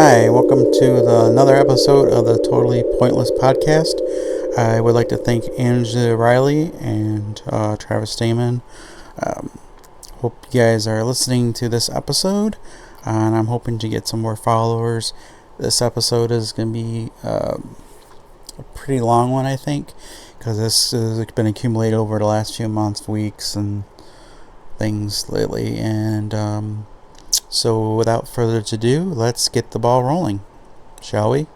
Hi, welcome to another episode of the Totally Pointless Podcast. I would like to thank Angela Riley and Travis Stamen. Hope you guys are listening to this episode, and I'm hoping to get some more followers. This episode is going to be a pretty long one, I think, because this has been accumulated over the last few months, weeks, and things lately, and so without further ado, let's get the ball rolling, shall we?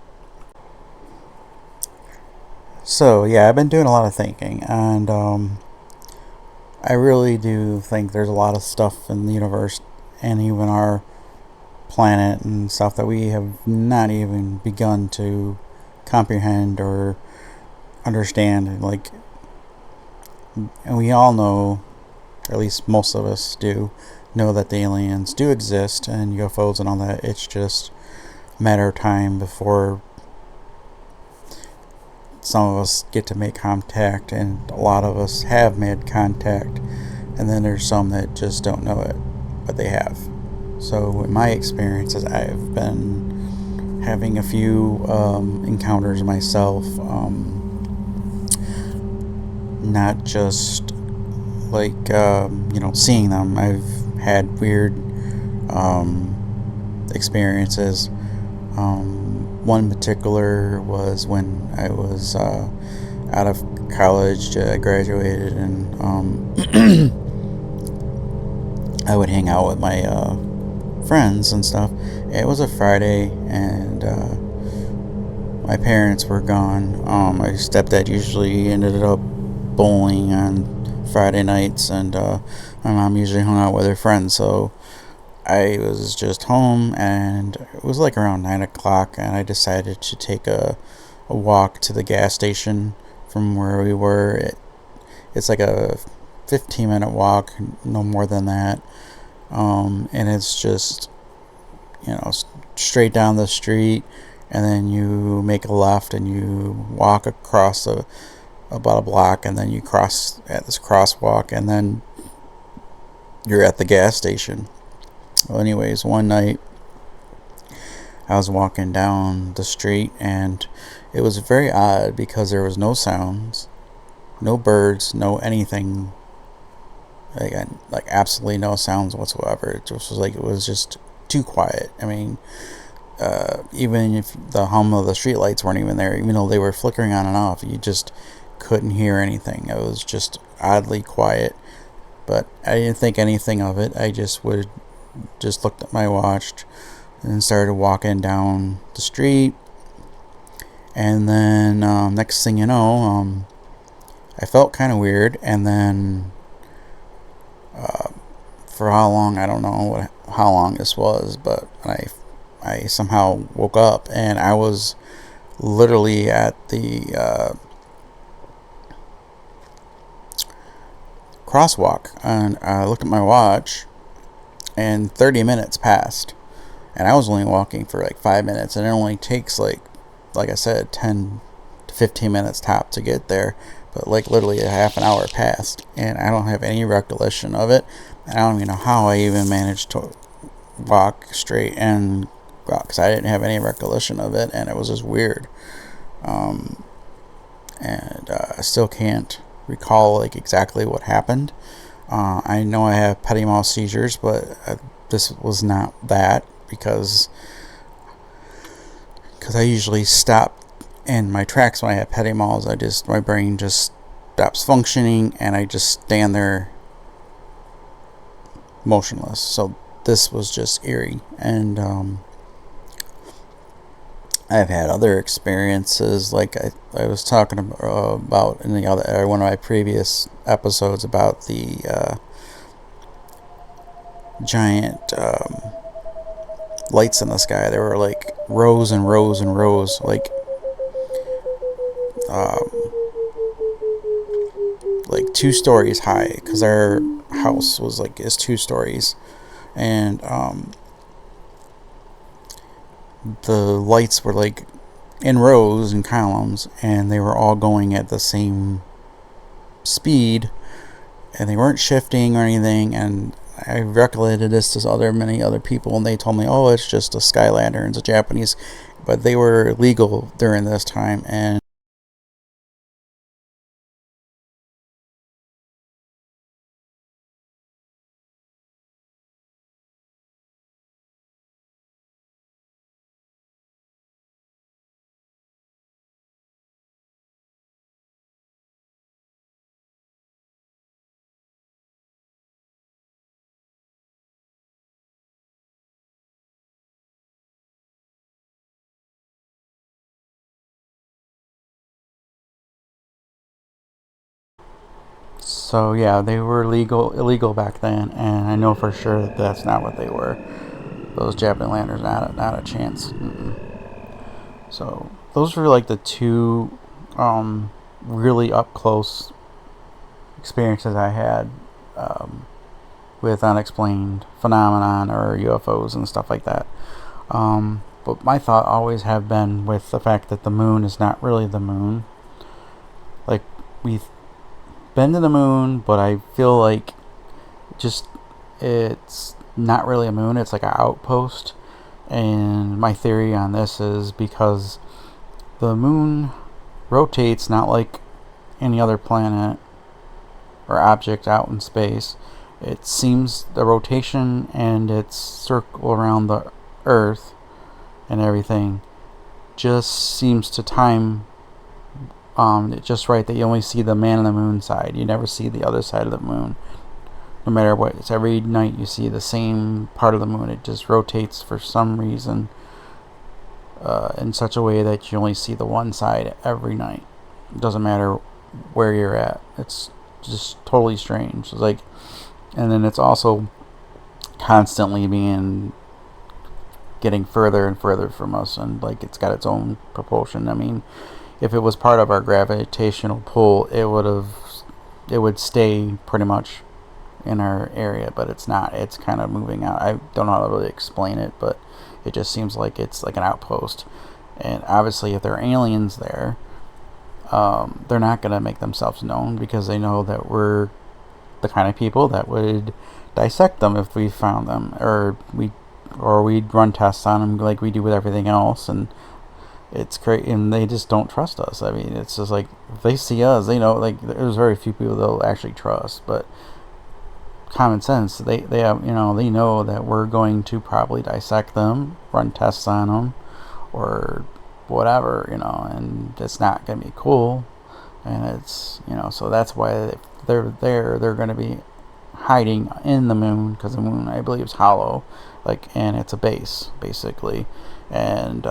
So yeah, I've been doing a lot of thinking, and I really do think there's a lot of stuff in the universe and even our planet and stuff that we have not even begun to comprehend or understand. And we all know, or at least most of us do, know that the aliens do exist and UFOs and all that. It's just a matter of time before some of us get to make contact, and a lot of us have made contact, and then there's some that just don't know it, but they have. So in my experiences, I've been having a few encounters myself, not just seeing them. I've had weird experiences. One particular was when I was out of college. I graduated, and I would hang out with my friends and stuff. It was a Friday, and my parents were gone. My stepdad usually ended up bowling on Friday nights, and my mom usually hung out with her friends, so I was just home, and it was like around 9 o'clock, and I decided to take a walk to the gas station from where we were. It's like a 15-minute walk, no more than that, and it's just, straight down the street, and then you make a left, and you walk across about a block, and then you cross at this crosswalk, and then you're at the gas station. Well, anyways, one night I was walking down the street, and it was very odd because there was no sounds, no birds, no anything, like absolutely no sounds whatsoever. It just was like, it was just too quiet. I mean, even if the hum of the streetlights weren't even there, even though they were flickering on and off, you just couldn't hear anything. It was just oddly quiet, but I didn't think anything of it. I just looked at my watch and started walking down the street, and then next thing you know, I felt kind of weird, and then for how long, I don't know how long this was, but I somehow woke up, and I was literally at the crosswalk, and I looked at my watch, and 30 minutes passed, and I was only walking for like 5 minutes, and it only takes like I said, 10 to 15 minutes top to get there, but like literally a half an hour passed, and I don't have any recollection of it, and I don't even know how I even managed to walk straight and go out, because I didn't have any recollection of it, and it was just weird, and I still can't recall like exactly what happened. I know I have petit mal seizures, but this was not that, because I usually stop in my tracks when I have petit mals. My brain just stops functioning, and I just stand there motionless. So this was just eerie, and I've had other experiences, like I was talking about in the other one of my previous episodes about the giant lights in the sky. There were like rows and rows and rows, like 2 stories high, because our house is 2 stories, and the lights were like in rows and columns, and they were all going at the same speed, and they weren't shifting or anything, and I recollated this to many other people, and they told me, oh, it's just a sky lantern, it's a Japanese, but they were legal during this time. And so yeah, they were illegal back then, and I know for sure that that's not what they were. Those Japanese lanterns, not a chance. So those were like the two really up close experiences I had um, with unexplained phenomenon or UFOs and stuff like that. But my thought always have been with the fact that the moon is not really the moon. Like, we've been to the moon, but I feel like just it's not really a moon. It's like an outpost. And my theory on this is because the moon rotates not like any other planet or object out in space. It seems the rotation and its circle around the Earth and everything just seems to time it just right that you only see the man on the moon side. You never see the other side of the moon. No matter what, it's every night you see the same part of the moon. It just rotates for some reason in such a way that you only see the one side every night. It doesn't matter where you're at. It's just totally strange. It's like, and then it's also constantly getting further and further from us, and like it's got its own propulsion. I mean, if it was part of our gravitational pull, it would stay pretty much in our area, but it's not. It's kind of moving out. I don't know how to really explain it, but it just seems like it's like an outpost. And obviously, if there are aliens there, they're not going to make themselves known because they know that we're the kind of people that would dissect them if we found them, or we'd run tests on them like we do with everything else. And it's great, and they just don't trust us. I mean, it's just like if they see us, they know. Like, there's very few people they'll actually trust, but common sense, they have, they know that we're going to probably dissect them, run tests on them, or whatever, and it's not going to be cool. And it's, so that's why if they're there, they're going to be hiding in the moon, because the moon, I believe, is hollow, and it's a base basically. And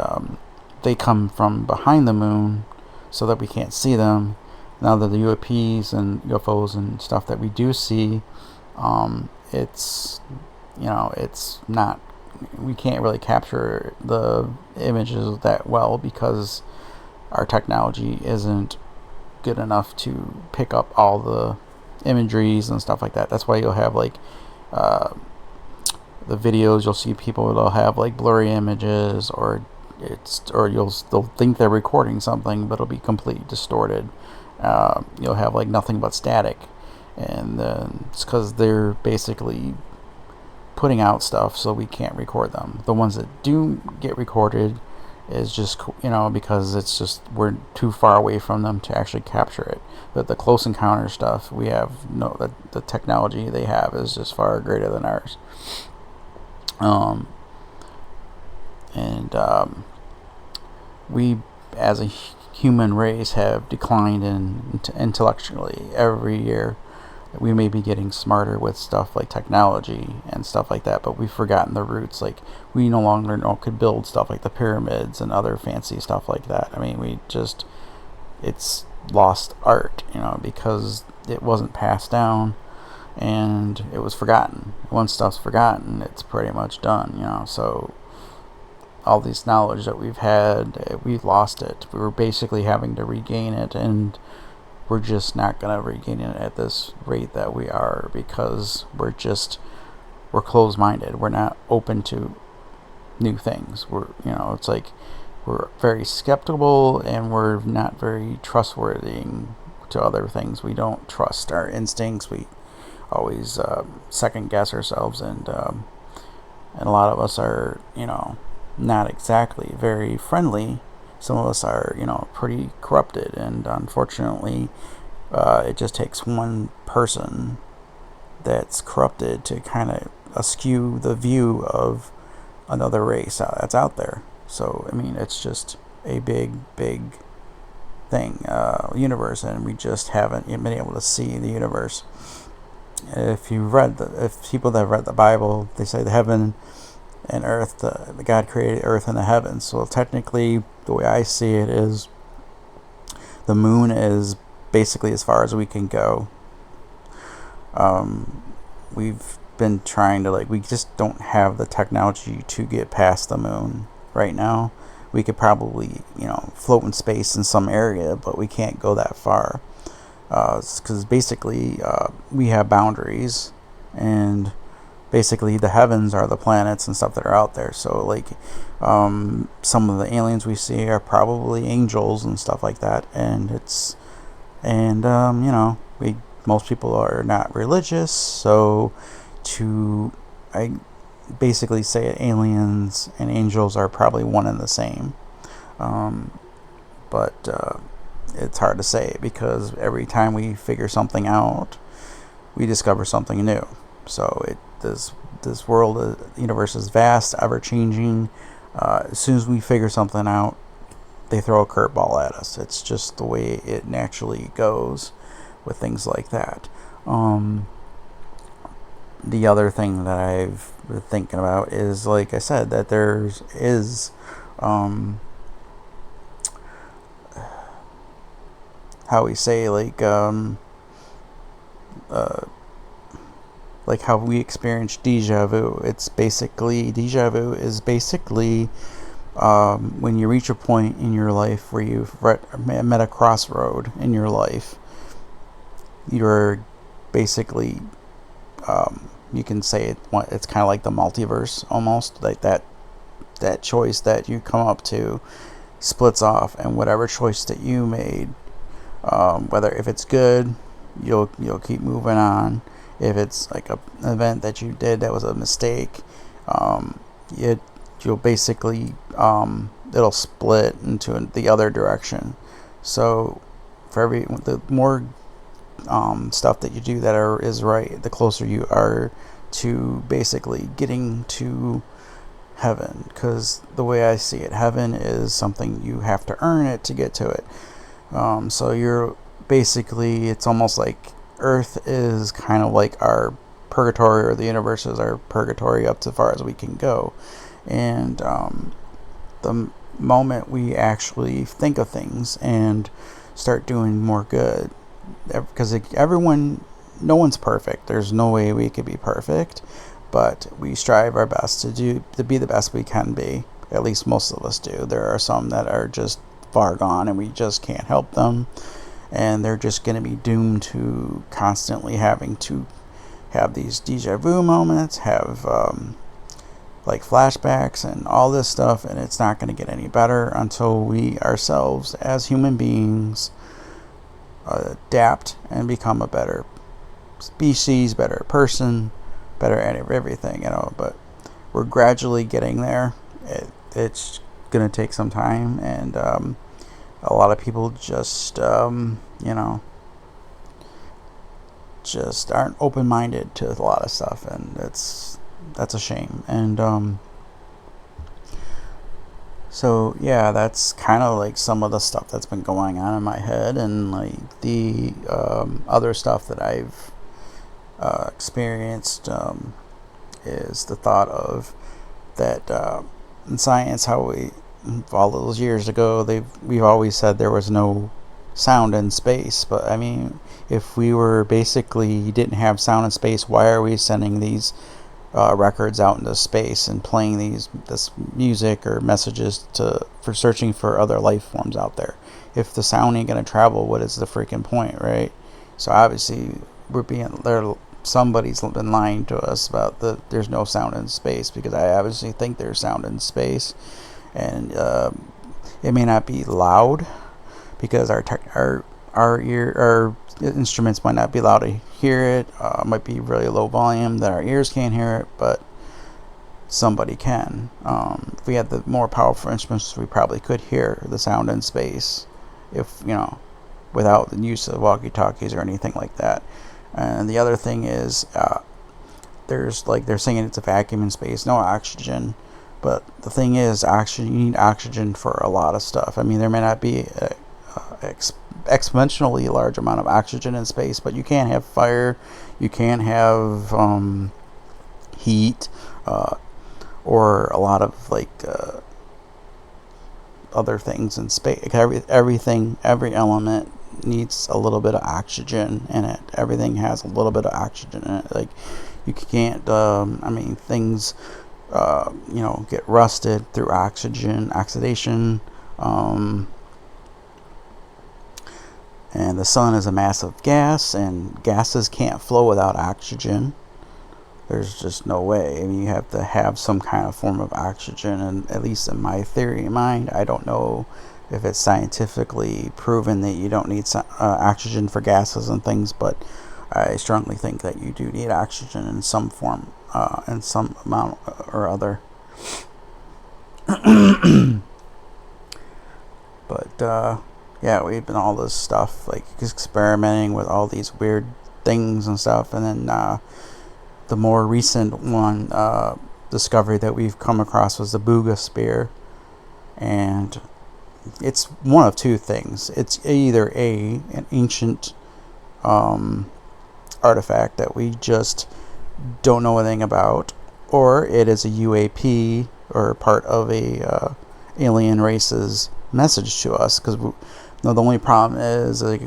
they come from behind the moon so that we can't see them. Now that the UAPs and UFOs and stuff that we do see, it's it's not, we can't really capture the images that well because our technology isn't good enough to pick up all the imageries and stuff like that. That's why you'll have the videos, you'll see people that'll have blurry images, or they'll think they're recording something but it'll be completely distorted. You'll have nothing but static, and it's because they're basically putting out stuff so we can't record them. The ones that do get recorded is just because it's just we're too far away from them to actually capture it. But the close encounter stuff, we have the technology they have is just far greater than ours. We as a human race have declined intellectually every year. We may be getting smarter with stuff like technology and stuff like that, but we've forgotten the roots. We no longer could build stuff like the pyramids and other fancy stuff like that. I mean, it's lost art, because it wasn't passed down and it was forgotten. Once stuff's forgotten, it's pretty much done, so all this knowledge that we've had, we've lost it. We were basically having to regain it, and we're just not going to regain it at this rate that we are, because we're closed-minded. We're not open to new things. It's like we're very skeptical, and we're not very trustworthy to other things. We don't trust our instincts. We always second guess ourselves, and a lot of us are, not exactly very friendly. Some of us are, pretty corrupted, and unfortunately, it just takes one person that's corrupted to kind of askew the view of another race that's out there. So, I mean, it's just a big, big thing, universe, and we just haven't been able to see the universe. If people that have read the Bible, they say the heaven and earth, the God created earth and the heavens. So technically, the way I see it is, the moon is basically as far as we can go. We've been trying to, we just don't have the technology to get past the moon right now. We could probably, float in space in some area, but we can't go that far. Because basically, we have boundaries, and basically the heavens are the planets and stuff that are out there. So, some of the aliens we see are probably angels and stuff like that. Most people are not religious, so I basically say aliens and angels are probably one and the same. But it's hard to say, because every time we figure something out, we discover something new. So this world, universe is vast, ever changing. As soon as we figure something out, they throw a curveball at us. It's just the way it naturally goes with things like that. The other thing that I've been thinking about is, like I said, that is how we say, how we experience deja vu. Deja vu is basically when you reach a point in your life where you've met a crossroad in your life. You're basically, you can say it's kind of like the multiverse, almost, like that choice that you come up to splits off, and whatever choice that you made, if it's good, you'll keep moving on. If it's like an event that you did that was a mistake, you'll basically, it'll split into the other direction. So the more stuff that you do that is right, the closer you are to basically getting to heaven. Because the way I see it, heaven is something you have to earn it to get to it. So you're basically, it's almost like Earth is kind of like our purgatory, or the universe is our purgatory up to far as we can go. And the moment we actually think of things and start doing more good, because no one's perfect. There's no way we could be perfect, but we strive our best to be the best we can be. At least most of us do. There are some that are just far gone, and we just can't help them, and they're just going to be doomed to constantly having to have these deja vu moments, have flashbacks and all this stuff, and it's not going to get any better until we ourselves as human beings adapt and become a better species, better person, better at everything, but we're gradually getting there. It's going to take some time, and a lot of people just aren't open-minded to a lot of stuff, and that's a shame. And so yeah, that's kind of like some of the stuff that's been going on in my head, and the other stuff that I've experienced is the thought of that in science, how all those years ago we've always said there was no sound in space. But I mean, if we didn't have sound in space, why are we sending these records out into space and playing this music or messages for searching for other life forms out there? If the sound ain't gonna travel, what is the freaking point, right? So obviously somebody's been lying to us about there's no sound in space, because I obviously think there's sound in space, and it may not be loud, because our our instruments might not be allowed to hear it. Might be really low volume that our ears can't hear it, but somebody can. If we had the more powerful instruments, we probably could hear the sound in space, if without the use of walkie-talkies or anything like that. And the other thing is, there's like they're saying it's a vacuum in space, no oxygen. But the thing is, you need oxygen for a lot of stuff. I mean, there may not be a exponentially large amount of oxygen in space, but you can't have fire, you can't have heat, or a lot of other things in space. Every element needs a little bit of oxygen in it. Everything has a little bit of oxygen in it. Like, you can't, things, get rusted through oxidation. And the sun is a massive gas, and gases can't flow without oxygen. There's just no way. I mean, you have to have some kind of form of oxygen, and at least in my theory of mind, I don't know if it's scientifically proven that you don't need oxygen for gases and things, but I strongly think that you do need oxygen in some form, in some amount or other. But yeah, we've been all this stuff, like experimenting with all these weird things and stuff, and then the more recent one discovery that we've come across was the Booga spear, and it's one of two things. It's either an ancient artifact that we just don't know anything about, or it is a UAP, or part of a alien race's message to us. Because the only problem is, like,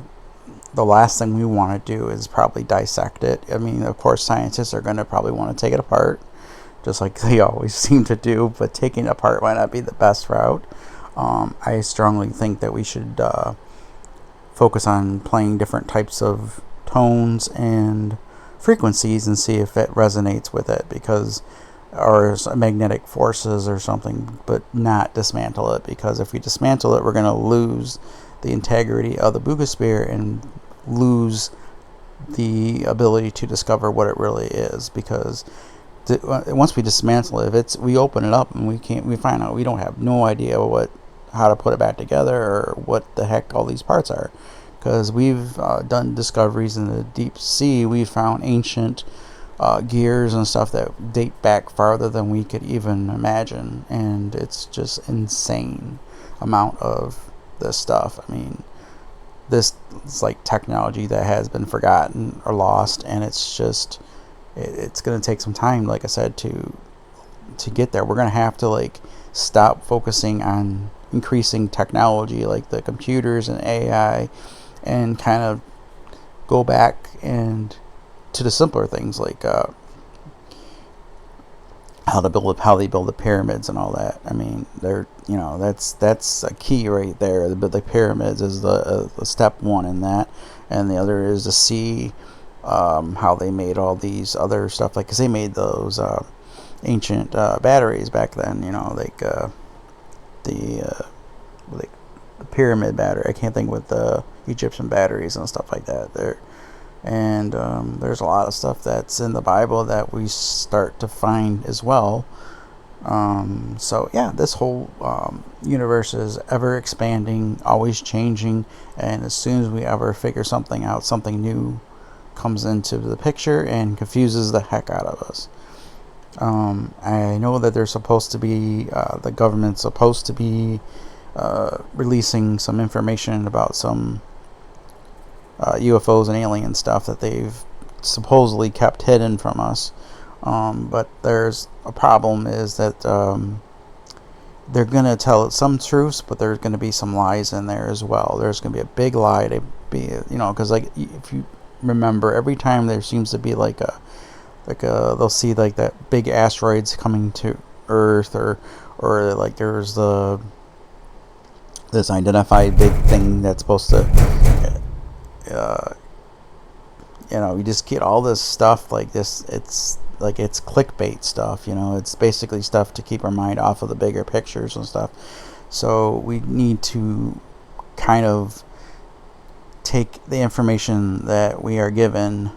the last thing we want to do is probably dissect it. I mean, of course, scientists are going to probably want to take it apart, just like they always seem to do, but taking it apart might not be the best route. I strongly think that we should focus on playing different types of tones and frequencies and see if it resonates with it, because, or magnetic forces or something, but not dismantle it, because if we dismantle it, we're going to lose the integrity of the Booga spear and lose the ability to discover what it really is. Because once we dismantle it, we open it up and we find out we don't have no idea how to put it back together, or what the heck all these parts are. Because we've done discoveries in the deep sea. We found ancient gears and stuff that date back farther than we could even imagine, and it's just insane amount of this stuff. I mean, this is like technology that has been forgotten or lost, and it's just it's going to take some time, like I said, to get there. We're going to have to stop focusing on increasing technology like the computers and AI, and kind of go back and to the simpler things, like how they build the pyramids and all that. I mean, that's a key right there. The pyramids is the step one in that, and the other is to see how they made all these other stuff, because they made those ancient batteries back then. The pyramid battery. I can't think with the Egyptian batteries and stuff like that. There's a lot of stuff that's in the Bible that we start to find as well. So yeah, this whole universe is ever expanding, always changing, and as soon as we ever figure something out, something new comes into the picture and confuses the heck out of us. I know that there's supposed to be, the government's supposed to be releasing some information about some UFOs and alien stuff that they've supposedly kept hidden from us. But there's a problem, is that they're going to tell some truths, but there's going to be some lies in there as well. There's going to be a big lie to be, because if you remember, every time there seems to be they'll see that big asteroids coming to Earth, or there's this identified big thing that's supposed to, you just get all this stuff like this. It's clickbait stuff. It's basically stuff to keep our mind off of the bigger pictures and stuff. So we need to kind of take the information that we are given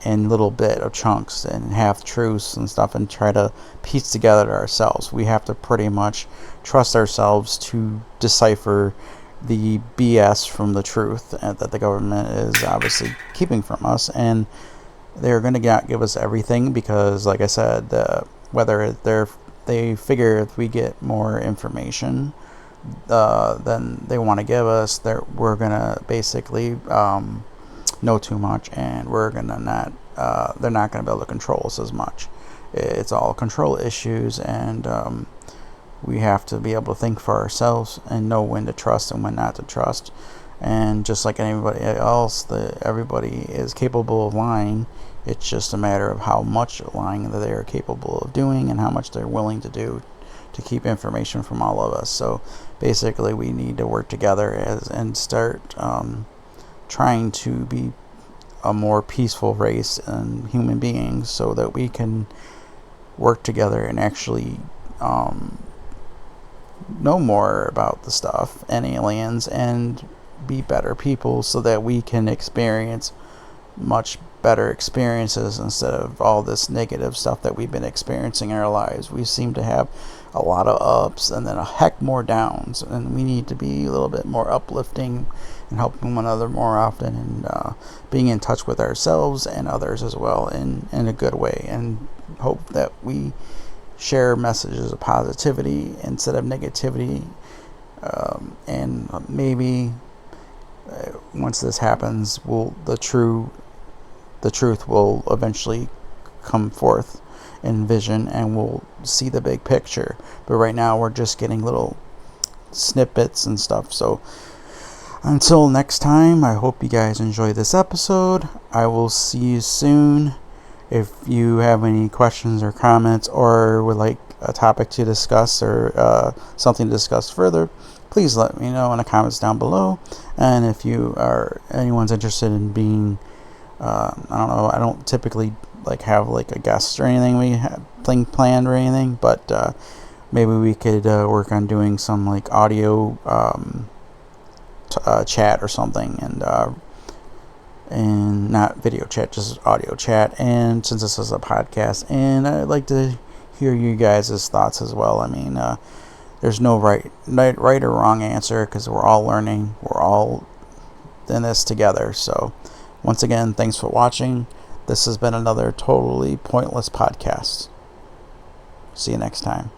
in little bit of chunks and half truths and stuff and try to piece together ourselves. We have to pretty much trust ourselves to decipher the BS from the truth that the government is obviously keeping from us, and they're going to not give us everything because, like I said, whether they figure if we get more information than they want to give us, we're going to basically know too much, and we're gonna not they're not gonna be able to control us as much. It's all control issues, and we have to be able to think for ourselves and know when to trust and when not to trust. And just like anybody else, everybody is capable of lying. It's just a matter of how much lying that they are capable of doing and how much they're willing to do to keep information from all of us. So basically we need to work together and start trying to be a more peaceful race and human beings so that we can work together and actually know more about the stuff and aliens and be better people so that we can experience much better experiences instead of all this negative stuff that we've been experiencing in our lives. We seem to have a lot of ups and then a heck more downs, and we need to be a little bit more uplifting and helping one another more often, and being in touch with ourselves and others as well in a good way, and hope that we share messages of positivity instead of negativity, and maybe once this happens, the truth will eventually come forth in vision, and we'll see the big picture. But right now we're just getting little snippets and stuff. So until next time, I hope you guys enjoy this episode. I will see you soon. If you have any questions or comments or would like a topic to discuss or something to discuss further, please let me know in the comments down below. And if anyone's interested in being I don't know, I don't typically have a guest or anything we have planned or anything, but maybe we could work on doing some audio chat or something, and not video chat, just audio chat. And since this is a podcast, and I'd like to hear you guys' thoughts as well. I mean, there's no right or wrong answer because we're all learning. We're all in this together. So once again, thanks for watching. This has been another totally pointless podcast. See you next time.